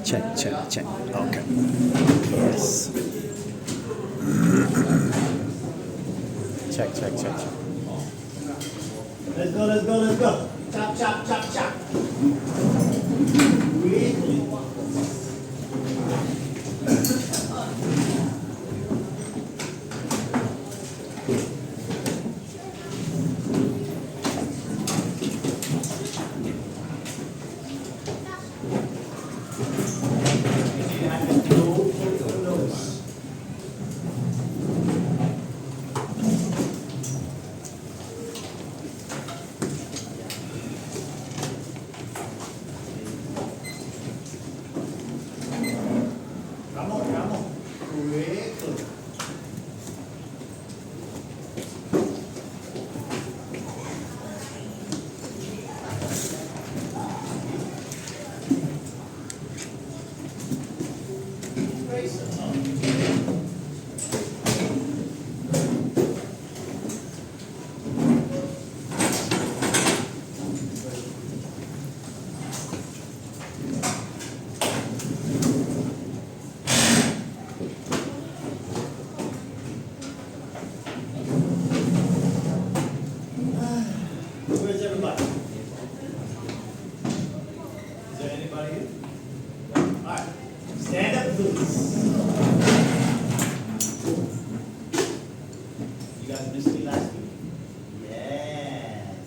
Check. Okay. Yes. Check. Let's go. Chop. Really? Vamos. Correcto. Where's everybody? Is there anybody here? Alright. Stand up, please. You guys missed me last week? Yes.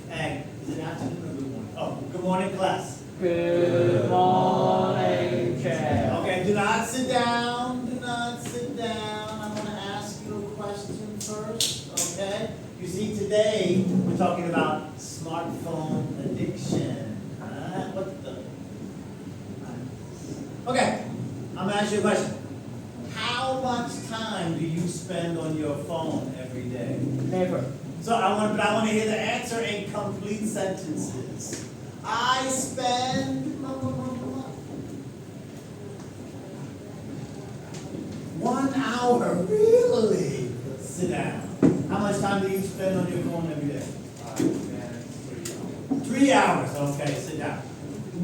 Hey, is it afternoon or good morning? Oh, good morning, class. Good morning, Chair. Okay, do not sit down. I'm gonna ask you a question first, okay? You see, today, we're talking about smartphone addiction. What the? Okay, I'm gonna ask you a question. How much time do you spend on your phone every day? Never. So I want to hear the answer in complete sentences. I spend 1 hour. Really? Sit down. How much time do you spend on your phone every day? 3 hours. Okay, sit down.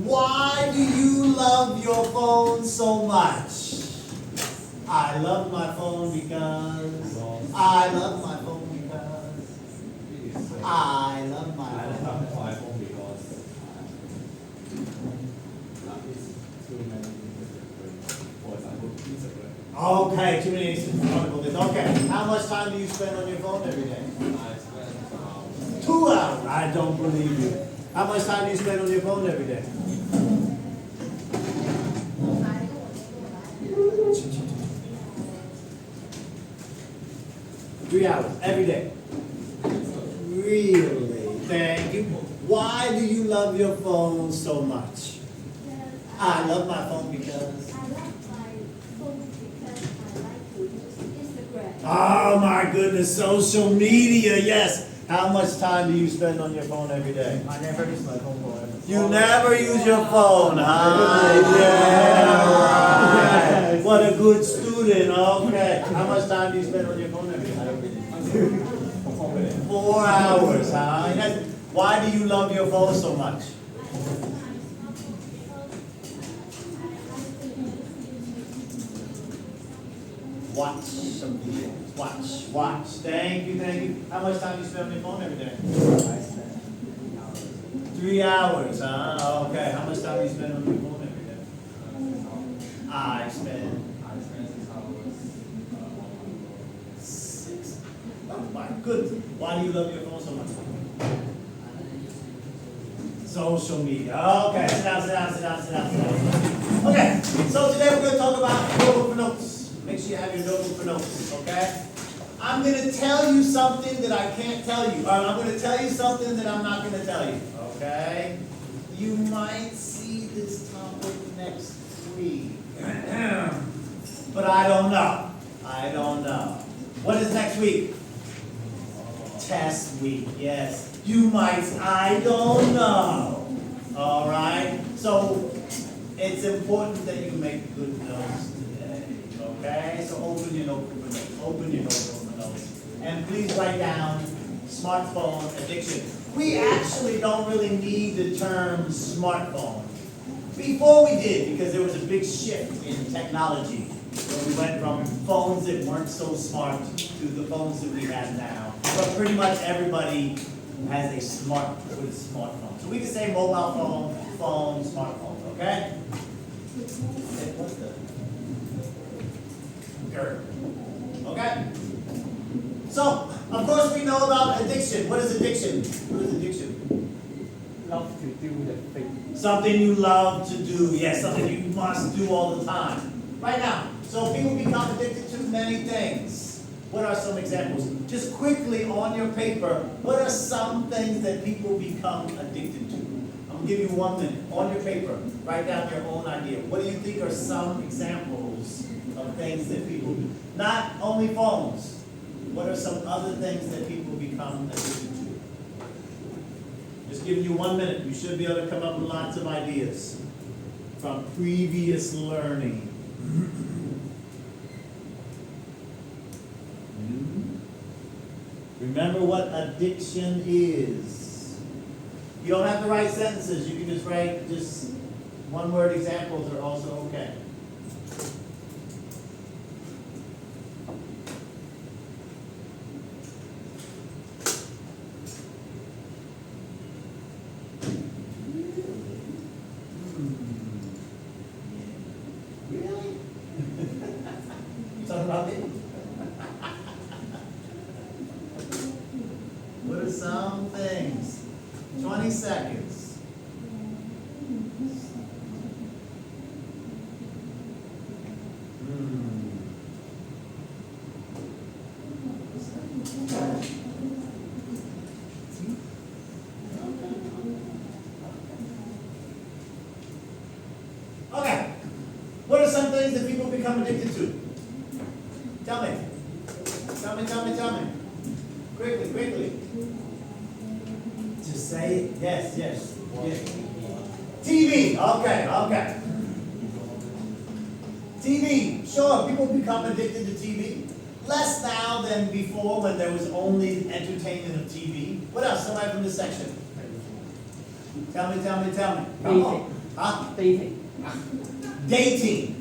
Why do you love your phone so much? I love my phone because. I love my phone because. I love my phone. Okay, too many instances. Okay, how much time do you spend on your phone every day? 2 hours. I don't believe you. How much time do you spend on your phone every day? Three hours every day. Really? Thank you. Why do you love your phone so much? I love my phone because. Oh my goodness, social media, yes. How much time do you spend on your phone every day? I never use my phone forever. You never use your phone, huh? Yeah, right. What a good student, okay. How much time do you spend on your phone every day? 4 hours, huh? Yes. Why do you love your phone so much? Watch some videos. Watch. Thank you. How much time do you spend on your phone every day? I spend 3 hours, huh? Okay. How much time do you spend on your phone every day? I spend 6. Oh my goodness. Why do you love your phone so much? Social media. Okay. Sit down. Okay. So today we're going to talk about notebook for notes. Make sure you have your notebook for notes, okay? I'm going to tell you something that I can't tell you. Or I'm going to tell you something that I'm not going to tell you, okay? You might see this topic next week. But I don't know. What is next week? Test week, yes. You might, I don't know. All right? So it's important that you make good notes today, okay? So open your notebook for notes. And please write down smartphone addiction. We actually don't really need to the term smartphone. Before we did, because there was a big shift in technology, when we went from phones that weren't so smart to the phones that we have now. But pretty much everybody has a smartphone. So we can say mobile phone, smartphone, okay? What's the GERD? Okay? So, of course we know about addiction. What is addiction? What is addiction? Love to do the thing. Something you love to do. Yes, something you must do all the time. Right now. So people become addicted to many things. What are some examples? Just quickly on your paper, what are some things that people become addicted to? I'm going to give you 1 minute. On your paper, write down your own idea. What do you think are some examples of things that people do? Not only phones. What are some other things that people become addicted to? Just giving you 1 minute. You should be able to come up with lots of ideas from previous learning. Remember what addiction is. You don't have to write sentences. You can just write just one-word examples are also okay. Really? You talking about me? What are some things? 20 seconds. Okay. What are some things that people become addicted to? Tell me. Tell me. Quickly. Just say it. Yes. TV. Okay. TV. Sure, people become addicted to TV. Less now than before when there was only entertainment of TV. What else? Somebody from this section. Tell me. Come on. Huh? Dating. Dating.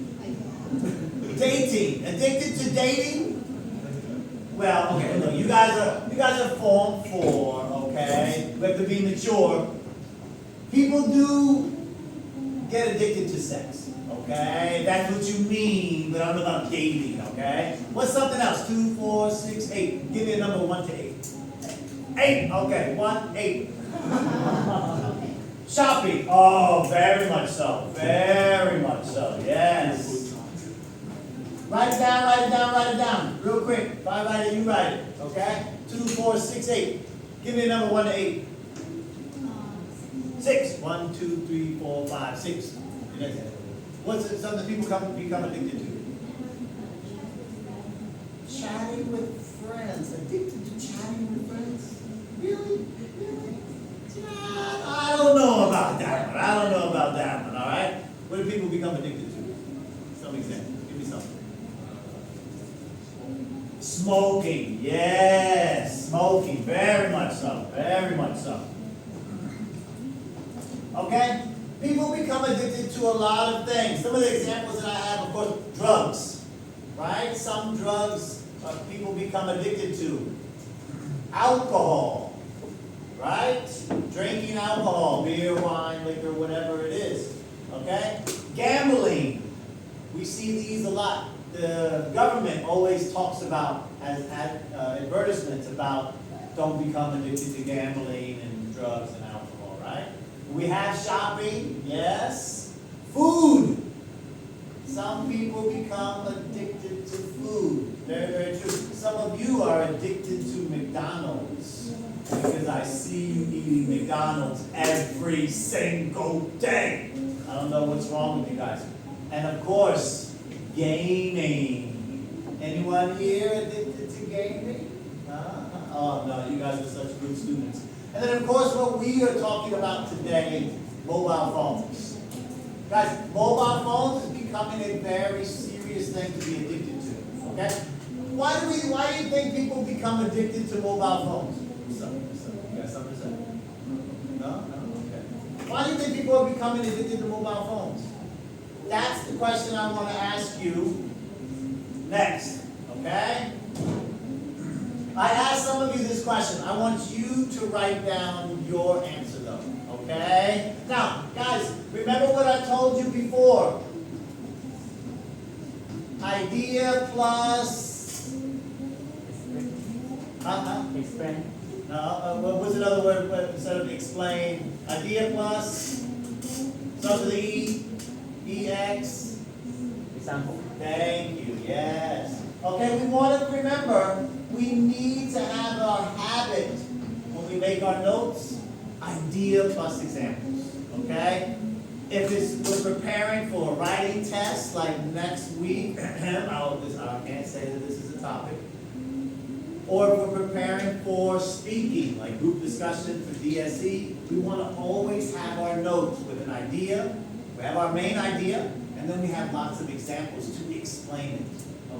Addicted to dating? Well, okay, look, you guys are Form 4, okay? We have to be mature. People do get addicted to sex, okay? That's what you mean, but I don't know about dating, okay? What's something else? 2, 4, 6, 8. Give me a number 1 to 8. 8, okay, 1, 8. Shopping. Oh, very much so, yes. Write it down, real quick. If I write it, you write it, okay? 2, 4, 6, 8. Give me a number 1 to 8. 6. 1, 2, 3, 4, 5, 6. What's something people become addicted to? Chatting with friends. Addicted to chatting with friends? Really? I don't know about that one, all right? What do people become addicted to? Some example. Give me something. Smoking, yes, smoking, very much so. Okay? People become addicted to a lot of things. Some of the examples that I have, of course, drugs, right? Some drugs people become addicted to. Alcohol, right? Drinking alcohol, beer, wine, liquor, whatever it is, okay? Gambling, we see these a lot. The government always talks about, as advertisements about, don't become addicted to gambling and drugs and alcohol, right? We have shopping, yes. Food. Some people become addicted to food. Very true. Some of you are addicted to McDonald's because I see you eating McDonald's every single day. I don't know what's wrong with you guys. And of course, gaming. Anyone here addicted to gaming? Oh no, you guys are such good students. And then of course what we are talking about today, mobile phones. Guys, mobile phones is becoming a very serious thing to be addicted to, okay? Why do you think people become addicted to mobile phones? You got something to say? No? Okay. people are becoming addicted to mobile phones? That's the question I want to ask you next, okay? I asked some of you this question. I want you to write down your answer though, okay? Now, guys, remember what I told you before. Idea plus... Explain. what was another word instead of explain? Idea plus... Starts with E, EX. Example. Thank you, yes. Okay, we want to remember, we need to have our habit when we make our notes, idea plus examples, okay? If we're preparing for a writing test like next week, I can't say that this is a topic, or if we're preparing for speaking, like group discussion for DSE, we want to always have our notes with an idea. We have our main idea, and then we have lots of examples to explain it.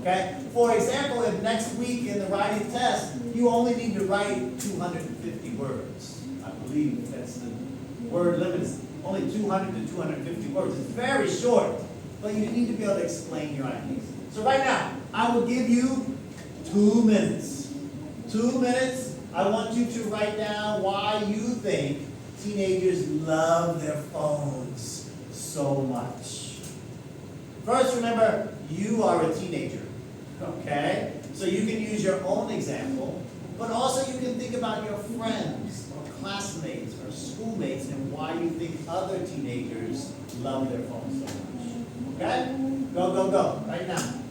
Okay? For example, if next week in the writing test, you only need to write 250 words. I believe that's the word limit is only 200 to 250 words. It's very short, but you need to be able to explain your ideas. So right now, I will give you 2 minutes. 2 minutes, I want you to write down why you think teenagers love their phones so much. First, remember, you are a teenager, okay? So you can use your own example, but also you can think about your friends or classmates or schoolmates and why you think other teenagers love their phones so much. Okay? Go, go, go, right now.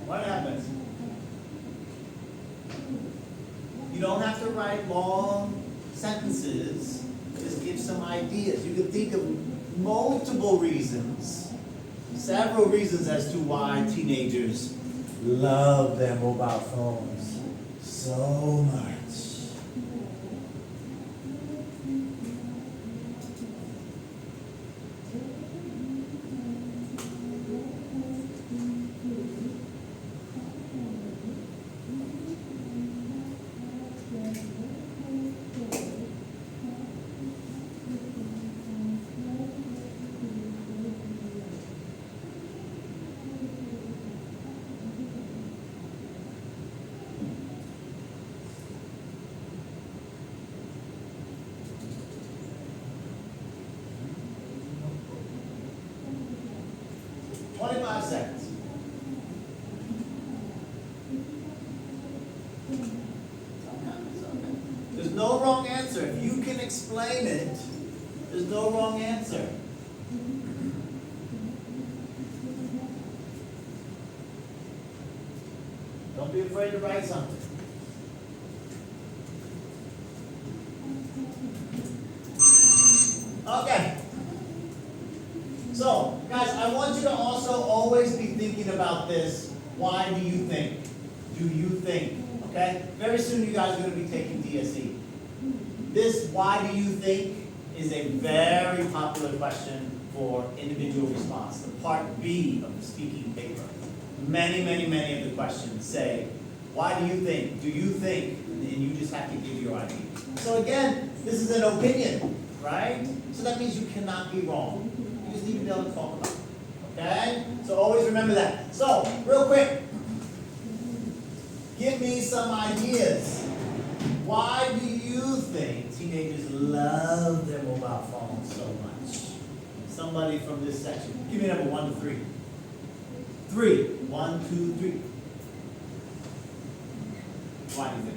What happens? You don't have to write long sentences. Just give some ideas. You can think of multiple reasons, several reasons as to why teenagers love their mobile phones so much. Seconds. There's no wrong answer. If you can explain it, there's no wrong answer. Don't be afraid to write something. Okay. So, guys, I want you to also always be thinking about this. Why do you think? Do you think? Okay? Very soon you guys are going to be taking DSE. This why do you think is a very popular question for individual response. The part B of the speaking paper. Many of the questions say, why do you think? Do you think? And you just have to give your idea. So again, this is an opinion, right? So that means you cannot be wrong. You just need to be able to talk about it. Okay? So always remember that. So, real quick, give me some ideas. Why do you think teenagers love their mobile phones so much? Somebody from this section. Give me a number 1 to 3. 3. 1, 2, 3. Why do you think?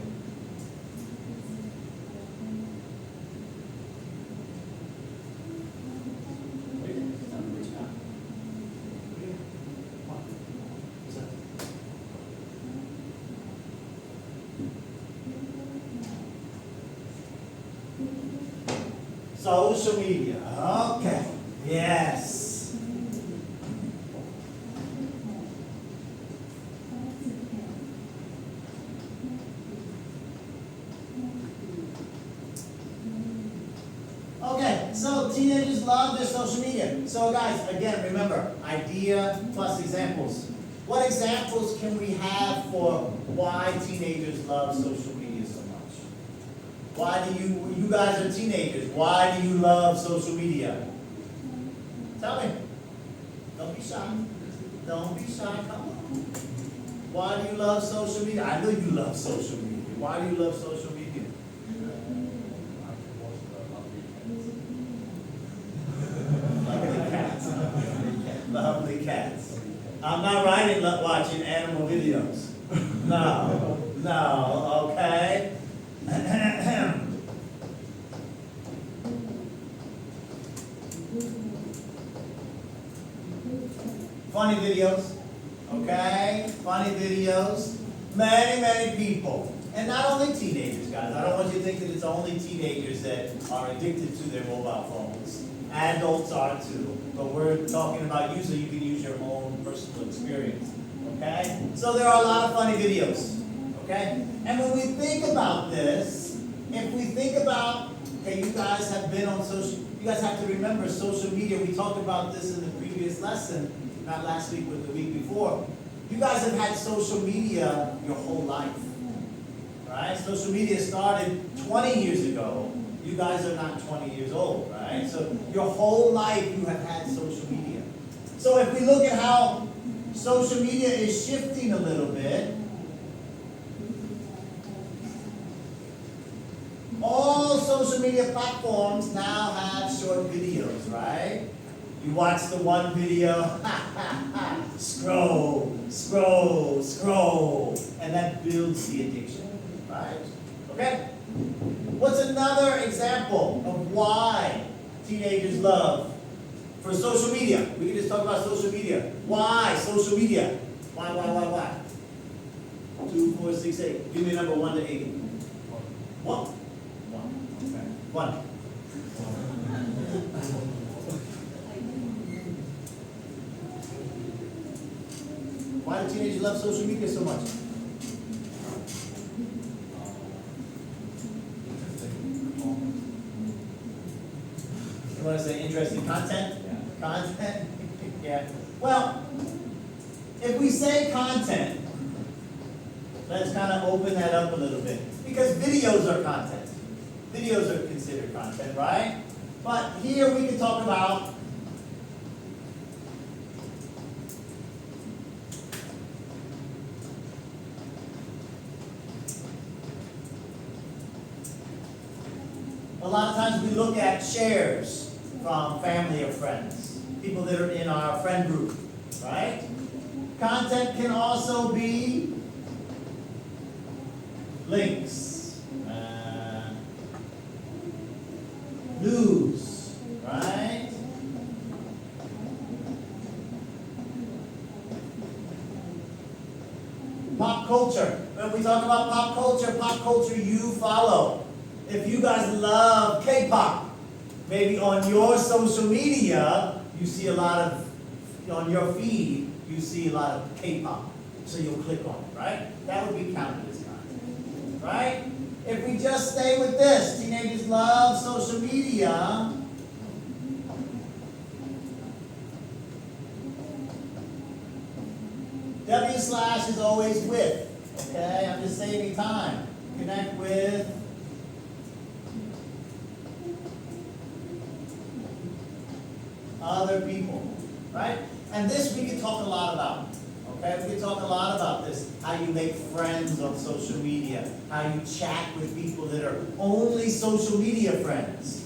Social media. Okay. Yes. Okay, so teenagers love their social media. So guys, again, remember, idea plus examples. What examples can we have for why teenagers love social media so much? Why do you guys are teenagers, why do you love social media? Tell me. Don't be shy. Don't be shy, come on. Why do you love social media? I know you love social media. Why do you love social media? Lovely cats. Lovely cats. I'm not watching animal videos. No, no, okay? Funny videos, okay? Funny videos. Many people. And not only teenagers, guys. I don't want you to think that it's only teenagers that are addicted to their mobile phones. Adults are too. But we're talking about you so you can use your own personal experience. Okay? So there are a lot of funny videos. Okay? And when we think about this, if we think about, okay, you guys have been on social, you guys have to remember social media. We talked about this in the previous lesson, not last week, but the week before. You guys have had social media your whole life. Right? Social media started 20 years ago. You guys are not 20 years old, right? So your whole life you have had social media. So if we look at how social media is shifting a little bit, all social media platforms now have short videos, right? You watch the one video, scroll, and that builds the addiction, right? Okay? What's another example of why teenagers love for social media? We can just talk about social media. Why social media? Why? 2, 4, 6, 8. Give me a number 1 to 80. What? 1. Okay. 1. Why do teenagers love social media so much? You want to say interesting content? Yeah. Content? Yeah. Well, if we say content, let's kind of open that up a little bit. Because videos are content. Videos are considered content, right? But here we can talk about a lot of times we look at shares from family or friends, people that are in our friend group, right? Content can also be links, news, right? Pop culture. When we talk about pop culture you follow. If you guys love K-pop, maybe on your social media, you see a lot of, on your feed, you see a lot of K-pop. So you'll click on it, right? That would be counted as content, right? If we just stay with this, teenagers love social media. W/ is always with, okay? I'm just saving time. Connect with other people, right? And this we can talk a lot about, okay? We can talk a lot about this, how you make friends on social media, how you chat with people that are only social media friends.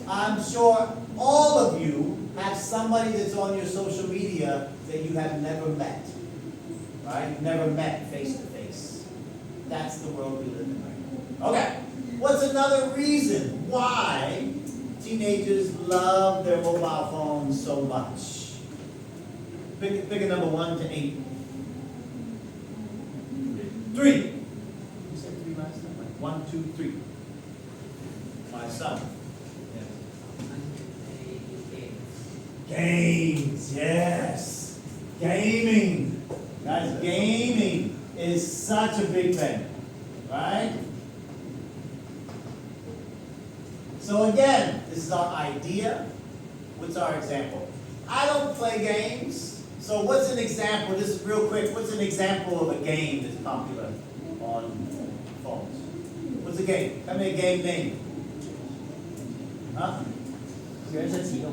I'm sure all of you have somebody that's on your social media that you have never met, right? You've never met face to face. That's the world we live in right now. Okay, what's another reason why teenagers love their mobile phones so much? Pick a number 1 to 8. 3. You said 3 last time? 1, 2, 3. My son. Games, yes. Gaming. Guys, gaming is such a big thing, right? So again, this is our idea. What's our example? I don't play games. So what's an example, just real quick, what's an example of a game that's popular on phones? What's a game? Tell me a game name. Huh? 原神启动。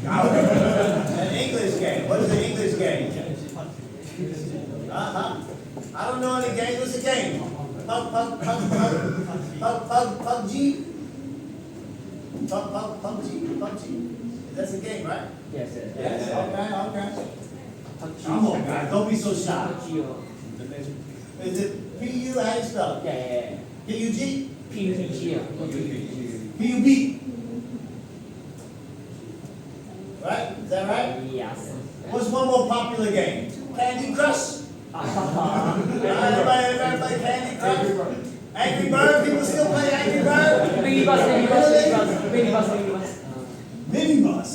An English game. What is an English game? Uh-huh. I don't know any game. What's a game? PUBG? PUBG. That's a game, right? Yes, yes. Yes. Okay. Come on, guys. Don't be so shy. Is it P-U? How do you spell it? Yeah. P-U-G? PUBG 啊。P-U-B. Right? Is that right? Yes. What's one more popular game? Candy Crush? Everybody play Candy Crush? Angry Bird? People still play Angry Bird? Minibus.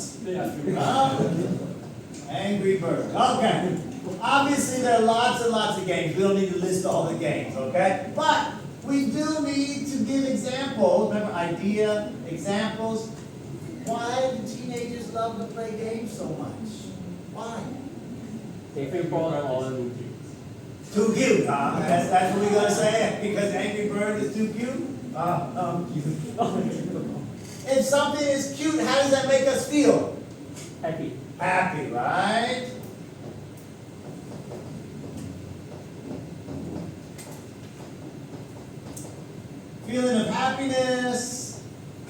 Angry Bird. Okay. Obviously, there are lots and lots of games. We don't need to list all the games, okay? But we do need to give examples. Remember, idea, examples. Why do teenagers love to play games so much? Why? They feel bored or Too cute, huh? That's what we're gonna say? Because Angry Bird is too cute? If something is cute, how does that make us feel? happy. Happy, right? Feeling of happiness.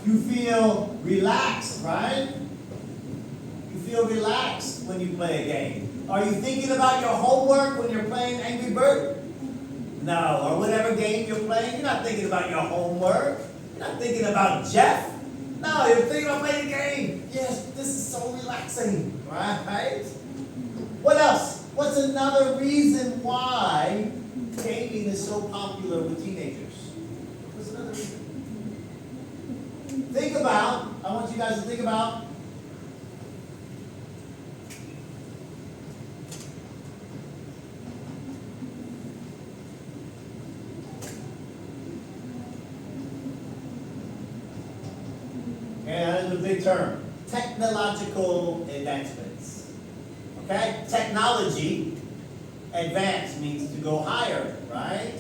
You feel relaxed, right? You feel relaxed when you play a game. Are you thinking about your homework when you're playing Angry Bird? No, or whatever game you're playing, you're not thinking about your homework. You're not thinking about Jeff. No, you're thinking about playing the game. Yes, this is so relaxing, right? What else? What's another reason why gaming is so popular with teenagers? What's another reason? Think about, I want you guys to think about and a big term, technological advancements. Okay? Technology, advance means to go higher, right?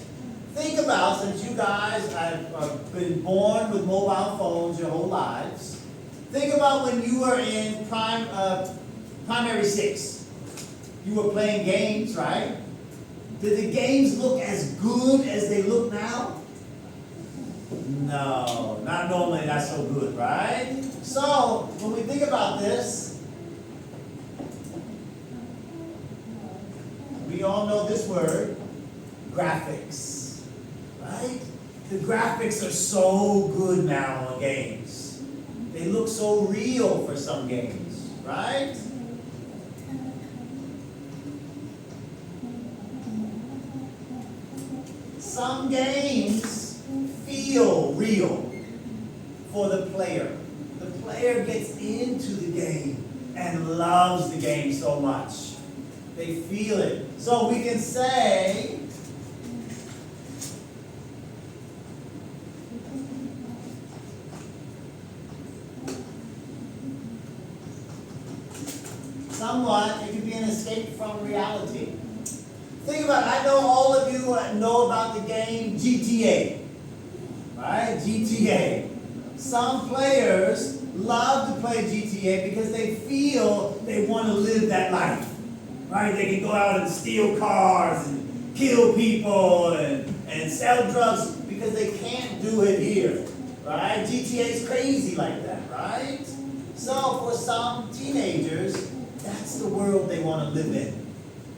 Think about, since you guys have been born with mobile phones your whole lives, think about when you were in primary 6. You were playing games, right? Did the games look as good as they look now? No, not normally not so good, right? So, when we think about this, we all know this word, graphics, right? The graphics are so good now on games. They look so real for some games, right? Some games feel real for the player. The player gets into the game and loves the game so much. They feel it. So we can say, somewhat, it can be an escape from reality. Think about it. I know all of you know about the game GTA. Right? GTA. Some players love to play GTA because they feel they want to live that life. Right? They can go out and steal cars and kill people and sell drugs because they can't do it here. Right? GTA is crazy like that, right? So for some teenagers, that's the world they want to live in.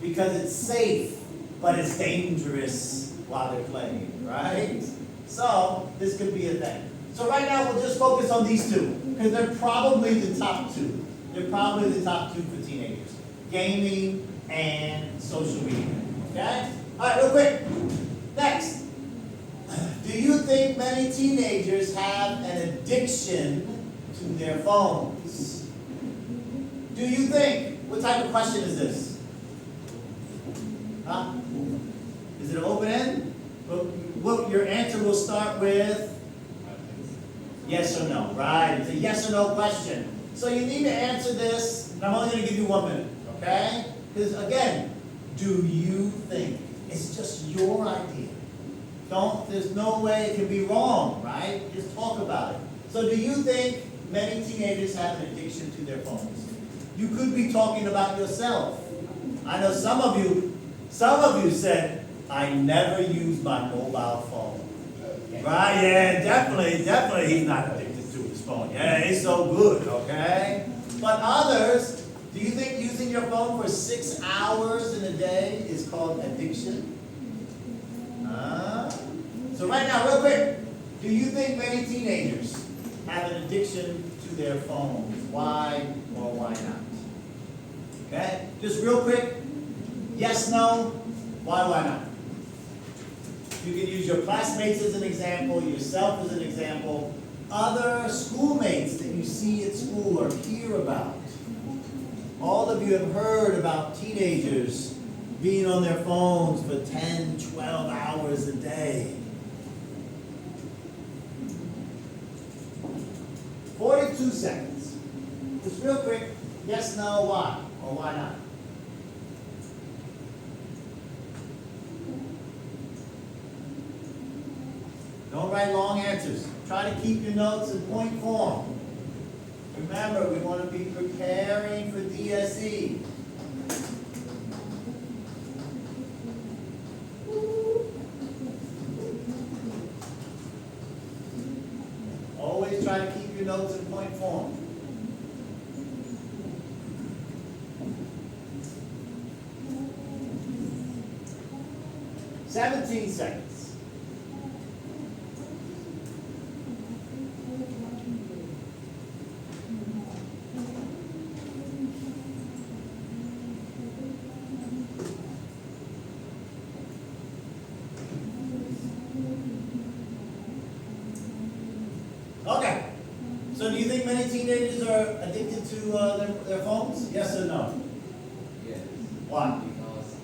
Because it's safe, but it's dangerous while they're playing, right? So, this could be a thing. So right now, we'll just focus on these two, because they're probably the top two. They're probably the top two for teenagers. Gaming and social media, okay? All right, real quick. Next. Do you think many teenagers have an addiction to their phones? Do you think? What type of question is this? Huh? Is it an open end? Well, your answer will start with yes or no, right? It's a yes or no question. So you need to answer this, and I'm only going to give you 1 minute, okay? Because again, do you think? It's just your idea. There's no way it can be wrong, right? Just talk about it. So do you think many teenagers have an addiction to their phones? You could be talking about yourself. I know some of you said, I never use my mobile phone. Right, yeah, definitely he's not addicted to his phone. Yeah, it's so good, okay? But others, do you think using your phone for 6 hours in a day is called addiction? So right now, real quick, do you think many teenagers have an addiction to their phones? Why or why not? Okay, just real quick, yes, no, why not? You can use your classmates as an example, yourself as an example, other schoolmates that you see at school or hear about. All of you have heard about teenagers being on their phones for 10, 12 hours a day. 42 seconds. Just real quick, yes, no, why, or why not? Don't write long answers. Try to keep your notes in point form. Remember, we want to be preparing for DSE. Always try to keep your notes in point form. "17 seconds. Okay, so do you think many teenagers are addicted to their phones? Yes or no? Yes. Why? Because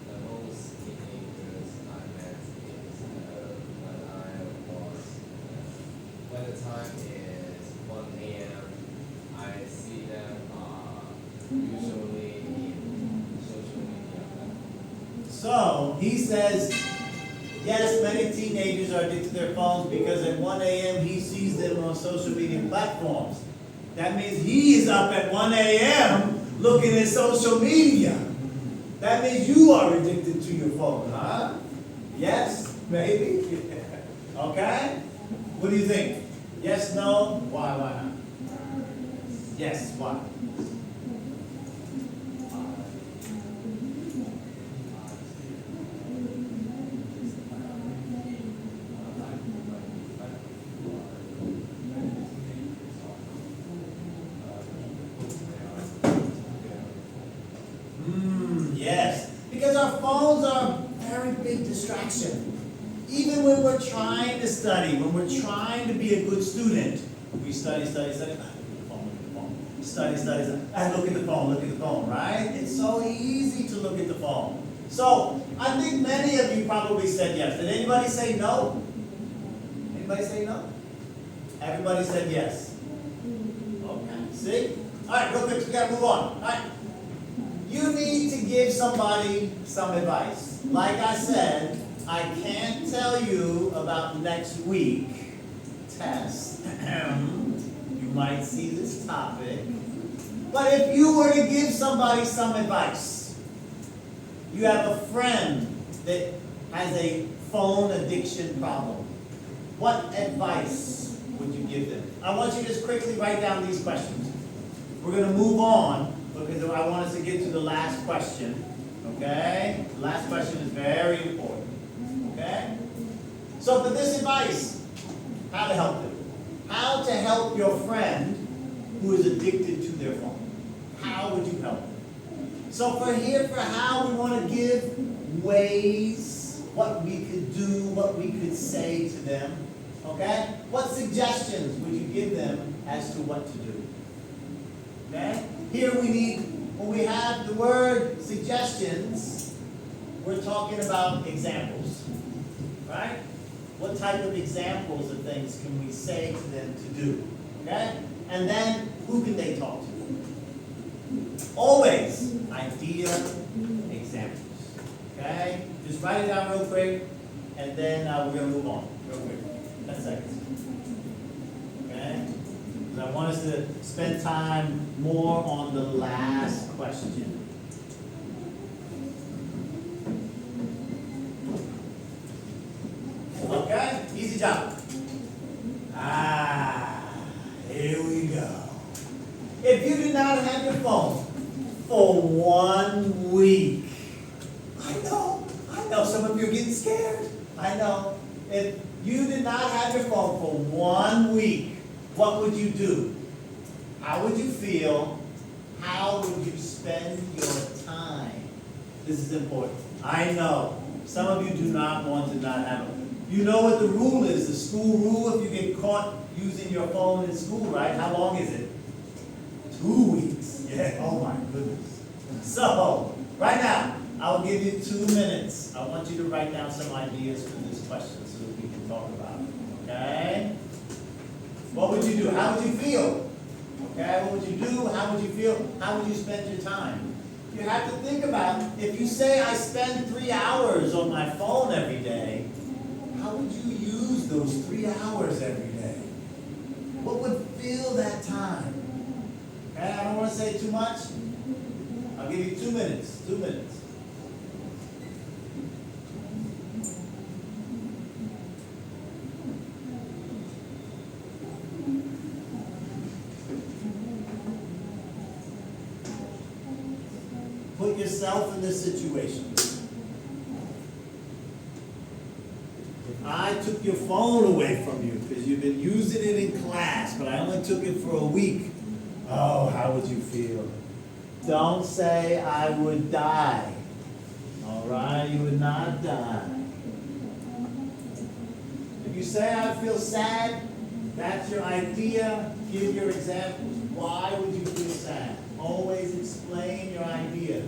the most teenagers I met is when the time is 1 a.m. I see them usually in social media platforms. So, he says, yes, many teenagers are addicted to their phones because at 1 a.m. he sees them on social media platforms. That means he's up at 1 a.m. looking at social media. That means you are addicted to your phone, huh? Yes, maybe. Okay? What do you think? Yes, no? Why not? Yes, why? Yes, because our phones are a very big distraction. Even when we're trying to study, when we're trying to be a good student, we study. Look at the phone. Study. Look at the phone, right? It's so easy to look at the phone. So, I think many of you probably said yes. Did anybody say no? Anybody say no? Everybody said yes. Okay, see? All right, real quick, we gotta move on. All right. You need to give somebody some advice. Like I said, I can't tell you about next week test. You might see this topic. But if you were to give somebody some advice, you have a friend that has a phone addiction problem, what advice would would you give them? I want you to just quickly write down these questions. We're gonna move on because I want us to get to the last question, okay? The last question is very important, okay? So for this advice, how to help them. How to help your friend who is addicted to their phone. How would you help them? So for how we want to give ways, what we could do, what we could say to them, okay? What suggestions would you give them as to what to do? Okay? Here when we have the word suggestions, we're talking about examples, right? What type of examples of things can we say to them to do, okay? And then, who can they talk to? Always, idea, examples, okay? Just write it down real quick, and then we're going to move on real quick. 10 seconds. Okay? Because I want us to spend time more on the last question. Okay? Easy job. Here we go. If you do not have your phone for 1 week, I know, some of you are getting scared. I know. If you did not have your phone for 1 week, what would you do? How would you feel? How would you spend your time? This is important. I know. Some of you do not want to not have it. You know what the rule is, the school rule, if you get caught using your phone in school, right? How long is it? 2 weeks. Yeah, oh my goodness. So, right now, I'll give you 2 minutes. I want you to write down some ideas for this question so that we can talk about it, okay? What would you do? How would you feel? Okay, what would you do? How would you feel? How would you spend your time? You have to think about, if you say I spend 3 hours on my phone every day, how would you use those 3 hours every day? What would fill that time? Okay, I don't want to say too much. I'll give you 2 minutes. 2 minutes. Put yourself in this situation. If I took your phone away from you because you've been using it in class, but I only took it for a week, oh, how would you feel? Don't say I would die. All right, you would not die. If you say I feel sad, that's your idea. Give your examples. Why would you feel sad? Always explain your idea.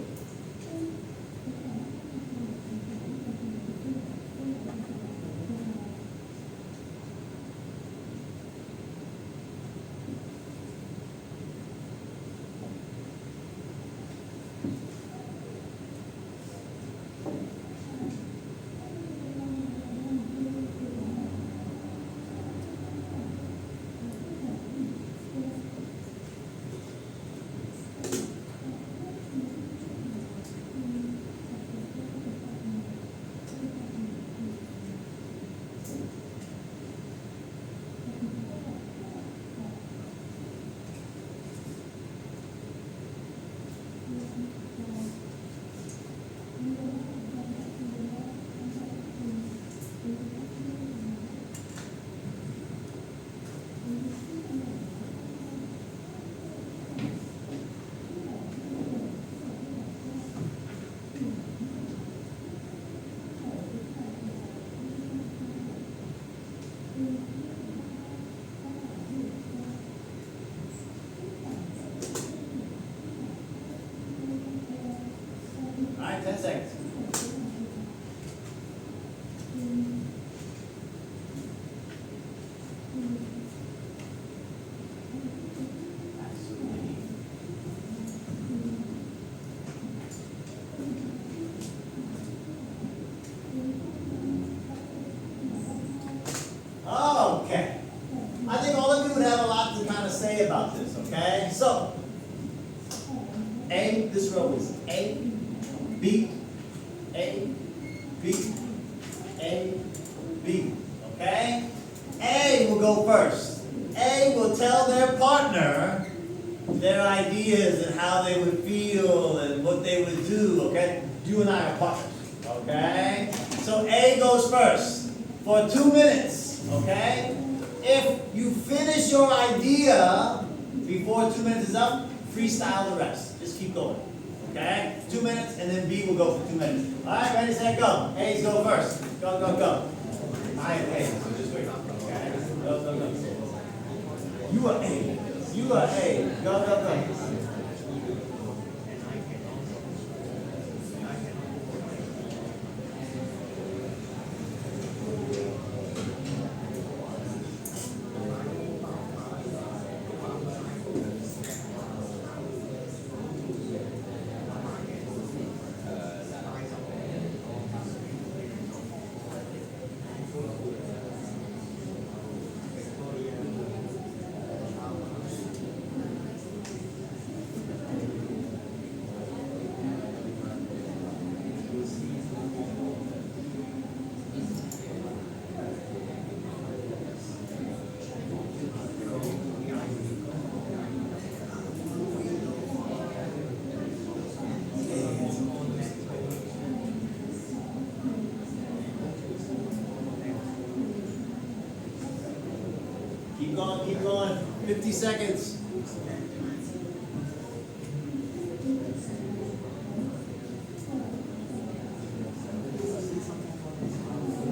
All right, 10 seconds. Absolutely. Okay. I think all of you would have a lot to kind of say about this, okay? So, A, this row is A, B, A, B, A, B, okay? A will go first. A will tell their partner their ideas and how they would feel and what they would do, okay? You and I are partners, okay? So A goes first for 2 minutes, okay? If you finish your idea before 2 minutes is up, freestyle the rest. Just keep going, okay? 2 minutes, and then B will go for 2 minutes. All right, ready, set, go. A's go first. Go, go, go. All right, A, so just wait, okay? Go, go, go. You are A. You are A. Go, go, go. Keep going, keep going. 50 seconds.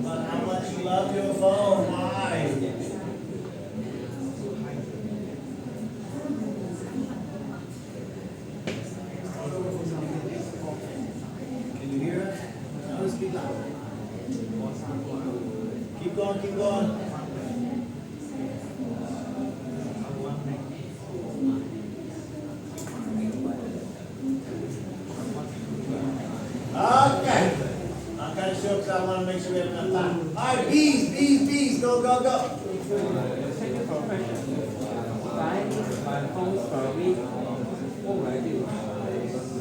But how much you love your phone? Why? Can you hear us? No, speak loud. Keep going, keep going. Okay. I'm kind of sure because I want to make sure we have enough time. All right, bees, go, go, go. Take it for a question. If I use my phone for a week, what will I do?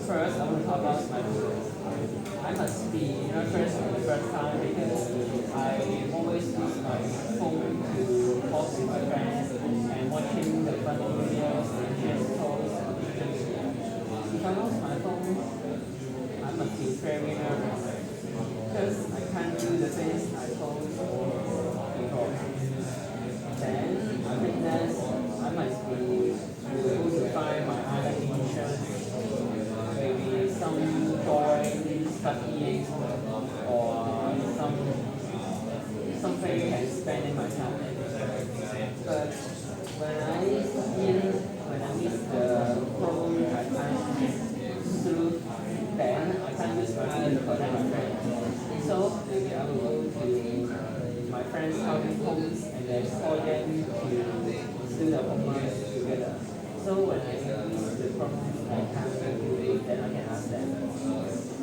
First, I will talk about my business. I must be nervous for the first time because I always use my phone to talk to my friends and watching the funny videos and gestures and pictures. If I lost my phone, I must be very nervous because I can't do the things I told before. Then I think that I must be able to find my other emotions, maybe some joy, studying, or something can spend in my time. But when I miss the phone, I can't through then I can't use my phone to connect my friends. So maybe I will go to my friends' homes and then call them to do the homework together. So when I use the problem I can't do it, then I can ask them.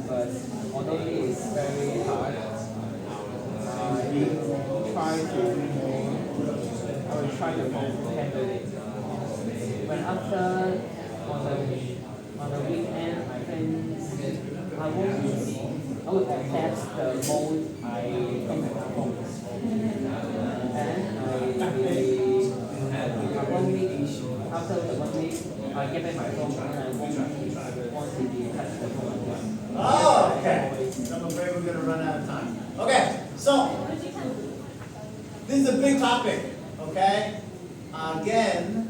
But although it is very hard, I will try to handle it. When after on the weekend, I think I would test the mode I think my phone. And after the 1 week, I give it my phone and I won't want to touch the phone again. Oh, okay. I'm afraid we're going to run out of time. Okay, so this is a big topic, okay? Again,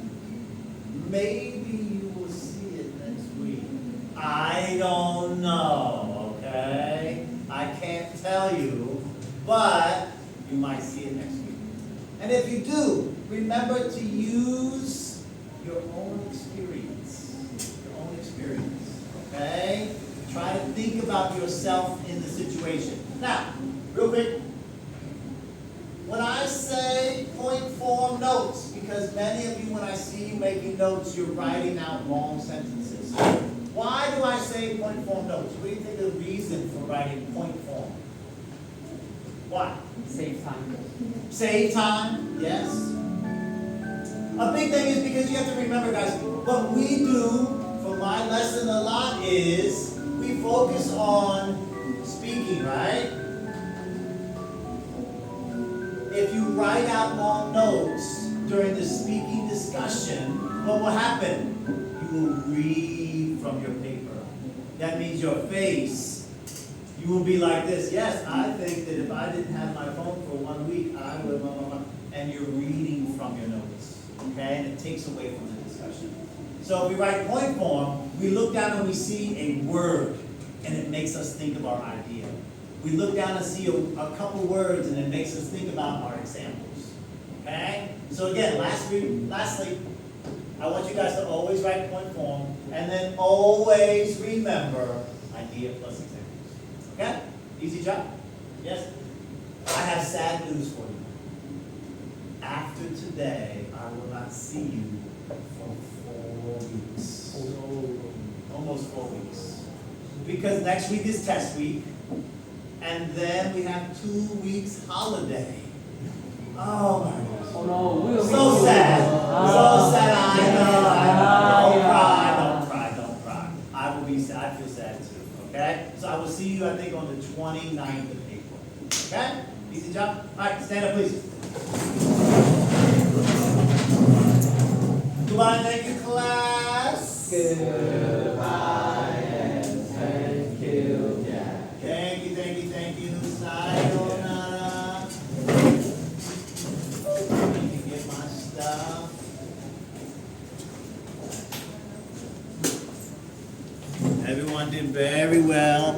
maybe you will see it next week. I don't know, okay? I can't tell you, but you might see it next week. And if you do, remember to use your own experience. Your own experience, okay? Try to think about yourself in the situation. Now, real quick, when I say point form notes, because many of you, when I see you making notes, you're writing out long sentences. Why do I say point form notes? What do you think the reason for writing point form? Why? Save time. Save time, yes. A big thing is because you have to remember, guys, what we do for my lesson a lot is we focus on speaking, right? If you write out long notes during the speaking discussion, what will happen? You will read from your paper. That means your face. You will be like this. Yes, I think that if I didn't have my phone for 1 week, I would, blah, blah, blah. And you're reading from your notes. Okay? And it takes away from the discussion. So if we write point form, we look down and we see a word, and it makes us think of our idea. We look down and see a couple words, and it makes us think about our examples. Okay? So again, lastly, I want you guys to always write point form, and then always remember idea plus examples. Okay? Easy job? Yes? I have sad news for you. After today, I will not see you for 4 weeks. Almost 4 weeks. Because next week is test week, and then we have 2 weeks holiday. Oh my gosh. Oh no, we'll So sad. So sad. I know. Don't cry. I will be sad. I feel sad too. Okay? So I will see you, I think, on the 29th of April. Okay? Easy job? All right, stand up, please. Goodbye, thank you, class. Goodbye and thank you, Jack. Thank you. Sayonara. Let me get my stuff. Everyone did very well.